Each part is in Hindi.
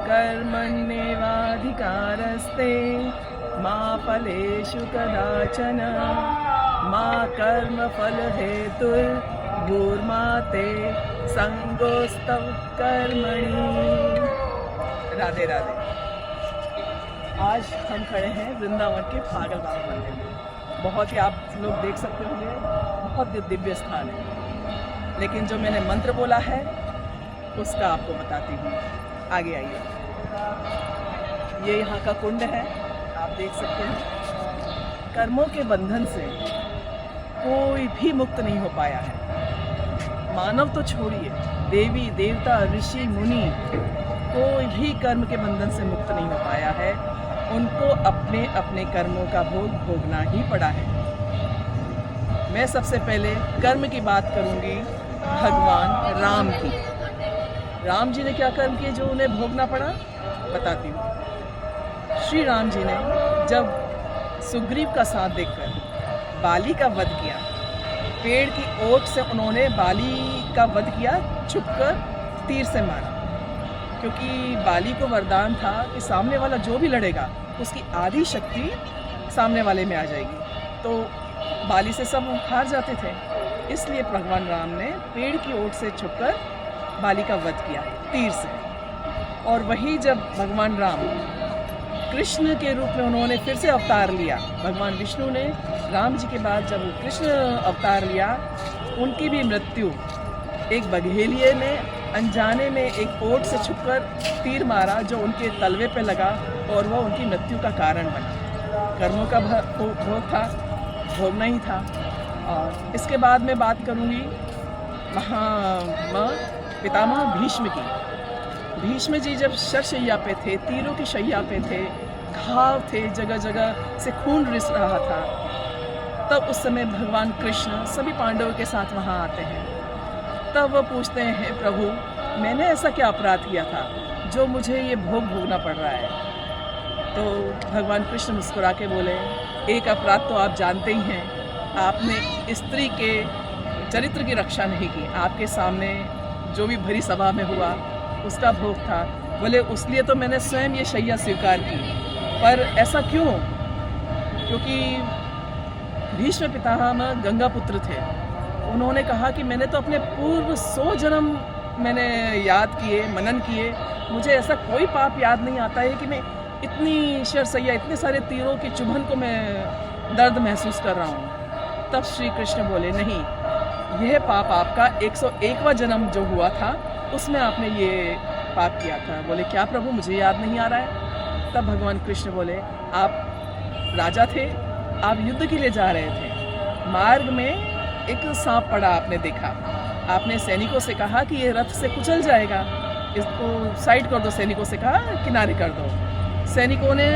कर्मण्येवाधिकारस्ते मा फलेषु कदाचन मा कर्मफलहेतुर्भूर्मा ते संगोस्तव कर्मणि। राधे राधे। आज हम खड़े हैं वृंदावन के पागल बाबा मंदिर में। बहुत ही आप लोग देख सकते होंगे, बहुत दिव्य स्थान है। लेकिन जो मैंने मंत्र बोला है उसका आपको बताती हूँ। आगे आइए। ये यहाँ का कुंड है, आप देख सकते हैं। कर्मों के बंधन से कोई भी मुक्त नहीं हो पाया है। मानव तो छोड़िए, देवी देवता ऋषि मुनि कोई भी कर्म के बंधन से मुक्त नहीं हो पाया है। उनको अपने अपने कर्मों का भोग भोगना ही पड़ा है। मैं सबसे पहले कर्म की बात करूंगी भगवान राम की। राम जी ने क्या कर्म किए जो उन्हें भोगना पड़ा, बताती हूँ। श्री राम जी ने जब सुग्रीव का साथ देखकर बाली का वध किया, पेड़ की ओट से उन्होंने बाली का वध किया, छुपकर तीर से मारा। क्योंकि बाली को वरदान था कि सामने वाला जो भी लड़ेगा उसकी आधी शक्ति सामने वाले में आ जाएगी। तो बाली से सब हार जाते थे, इसलिए भगवान राम ने पेड़ की ओट से छुपकर बाली का वध किया तीर से। और वही जब भगवान राम कृष्ण के रूप में उन्होंने फिर से अवतार लिया, भगवान विष्णु ने राम जी के बाद जब कृष्ण अवतार लिया, उनकी भी मृत्यु एक बघेलिए ने अनजाने में एक ओट से छुपकर तीर मारा जो उनके तलवे पे लगा और वह उनकी मृत्यु का कारण बना। कर्मों का भोग था, भोगना ही था। और इसके बाद मैं बात करूँगी पितामह भीष्म की। भीष्म जी जब शरशैया पे थे, तीरों की शैया पे थे, घाव थे, जगह जगह से खून रिस रहा था, तब उस समय भगवान कृष्ण सभी पांडवों के साथ वहाँ आते हैं। तब वो पूछते हैं, प्रभु मैंने ऐसा क्या अपराध किया था जो मुझे ये भोग भोगना पड़ रहा है। तो भगवान कृष्ण मुस्कुरा के बोले, एक अपराध तो आप जानते ही हैं, आपने स्त्री के चरित्र की रक्षा नहीं की। आपके सामने जो भी भरी सभा में हुआ उसका भोग था। बोले उसलिए तो मैंने स्वयं ये शैया स्वीकार की, पर ऐसा क्यों? क्योंकि भीष्म पितामह गंगा पुत्र थे। उन्होंने कहा कि मैंने तो अपने पूर्व 100 जन्म मैंने याद किए, मनन किए, मुझे ऐसा कोई पाप याद नहीं आता है कि मैं इतनी शरशैया, इतने सारे तीरों की चुभन को मैं दर्द महसूस कर रहा हूँ। तब श्री कृष्ण बोले, नहीं, यह पाप आपका 101वां जन्म जो हुआ था उसमें आपने ये पाप किया था। बोले क्या प्रभु, मुझे याद नहीं आ रहा है। तब भगवान कृष्ण बोले, आप राजा थे, आप युद्ध के लिए जा रहे थे, मार्ग में एक सांप पड़ा, आपने देखा, आपने सैनिकों से कहा कि ये रथ से कुचल जाएगा, इसको साइड कर दो। सैनिकों से कहा किनारे कर दो। सैनिकों ने,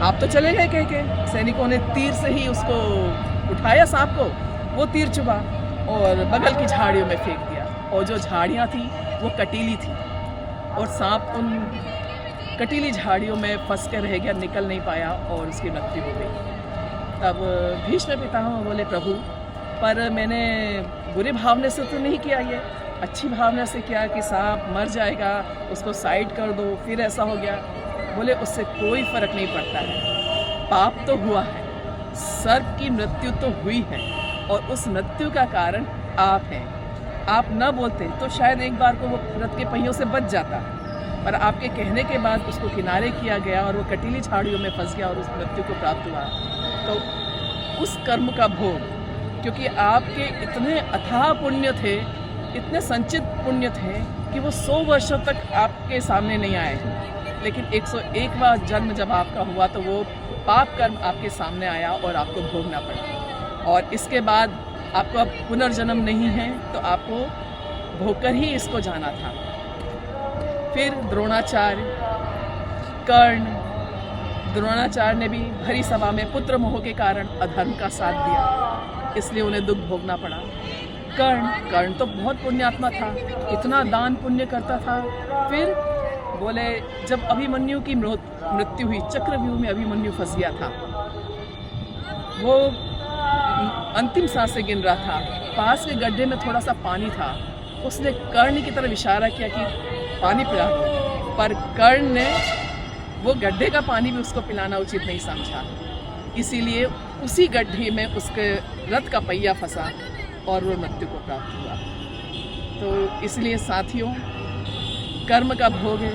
आप तो चले गए कह के, सैनिकों ने तीर से ही उसको उठाया सांप को, वो तीर चुभा और बगल की झाड़ियों में फेंक दिया। और जो झाड़ियाँ थी वो कटीली थी और सांप उन कटीली झाड़ियों में फंस कर रह गया, निकल नहीं पाया और उसकी मृत्यु हो गई। तब भीष्म पितामह बोले, प्रभु पर मैंने बुरे भावना से तो नहीं किया, ये अच्छी भावना से किया कि सांप मर जाएगा, उसको साइड कर दो, फिर ऐसा हो गया। बोले उससे कोई फर्क नहीं पड़ता है, पाप तो हुआ है, सर्प की मृत्यु तो हुई है और उस मृत्यु का कारण आप हैं। आप न बोलते तो शायद एक बार को वो रथ के पहियों से बच जाता, पर आपके कहने के बाद उसको किनारे किया गया और वो कटीली झाड़ियों में फंस गया और उस मृत्यु को प्राप्त हुआ। तो उस कर्म का भोग, क्योंकि आपके इतने अथाह पुण्य थे, इतने संचित पुण्य थे कि वो 100 वर्षों तक आपके सामने नहीं आए, लेकिन 101वां जन्म जब आपका हुआ तो वो पाप कर्म आपके सामने आया और आपको भोगना पड़ा। और इसके बाद आपको अब पुनर्जन्म नहीं है, तो आपको भोगकर ही इसको जाना था। फिर द्रोणाचार्य, कर्ण, द्रोणाचार्य ने भी भरी सभा में पुत्र मोह के कारण अधर्म का साथ दिया, इसलिए उन्हें दुख भोगना पड़ा। कर्ण तो बहुत पुण्यात्मा था, इतना दान पुण्य करता था। फिर बोले जब अभिमन्यु की मृत्यु हुई, चक्रव्यूह में अभिमन्यु फंस गया था, वो अंतिम सांसें गिन रहा था, पास के गड्ढे में थोड़ा सा पानी था, उसने कर्ण की तरफ इशारा किया कि पानी पिला दो, पर कर्ण ने वो गड्ढे का पानी भी उसको पिलाना उचित नहीं समझा, इसीलिए उसी गड्ढे में उसके रथ का पहिया फंसा और वो मृत्यु को प्राप्त हुआ। तो इसलिए साथियों, कर्म का भोग है,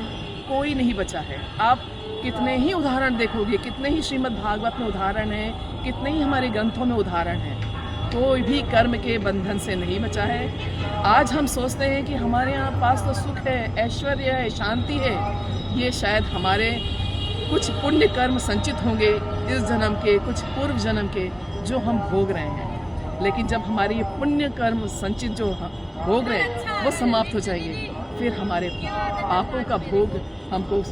कोई नहीं बचा है। आप कितने ही उदाहरण देखोगे, कितने ही श्रीमद् भागवत में उदाहरण हैं, कितने ही हमारे ग्रंथों में उदाहरण हैं, कोई भी कर्म के बंधन से नहीं बचा है। आज हम सोचते हैं कि हमारे यहाँ पास तो सुख है, ऐश्वर्य है, शांति है, ये शायद हमारे कुछ पुण्य कर्म संचित होंगे इस जन्म के, कुछ पूर्व जन्म के, जो हम भोग रहे हैं। लेकिन जब हमारे ये पुण्य कर्म संचित जो भोग रहे हैं वो समाप्त हो जाएंगे, फिर हमारे पापों का भोग हमको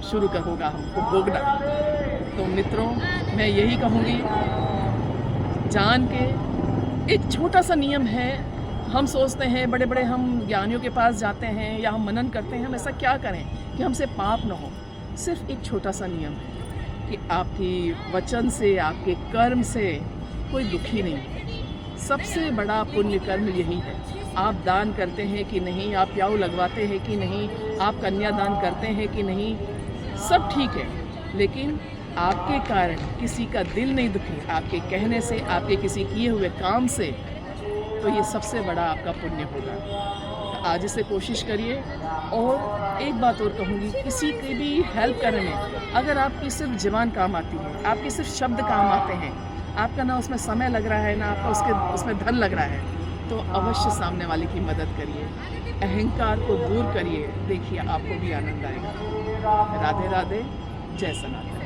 शुरू होगा, हमको भोगना। तो मित्रों, मैं यही कहूँगी, जान के एक छोटा सा नियम है, हम सोचते हैं बड़े बड़े हम ज्ञानियों के पास जाते हैं या हम मनन करते हैं, हम ऐसा क्या करें कि हमसे पाप न हो। सिर्फ एक छोटा सा नियम है कि आपकी वचन से, आपके कर्म से कोई दुखी नहीं। सबसे बड़ा पुण्य कर्म यही है। आप दान करते हैं कि नहीं, आप प्याऊ लगवाते हैं कि नहीं, आप कन्यादान करते हैं कि नहीं, सब ठीक है, लेकिन आपके कारण किसी का दिल नहीं दुखे, आपके कहने से, आपके किसी किए हुए काम से, तो ये सबसे बड़ा आपका पुण्य होगा। तो आज इसे कोशिश करिए। और एक बात और कहूँगी, किसी की भी हेल्प करने में अगर आपकी सिर्फ ज़बान काम आती है, आपके सिर्फ शब्द काम आते हैं, आपका ना उसमें समय लग रहा है, ना आपका उसमें धन लग रहा है, तो अवश्य सामने वाले की मदद करिए। अहंकार को दूर करिए, देखिए आपको भी आनंद आएगा। राधे राधे, जय सनातन।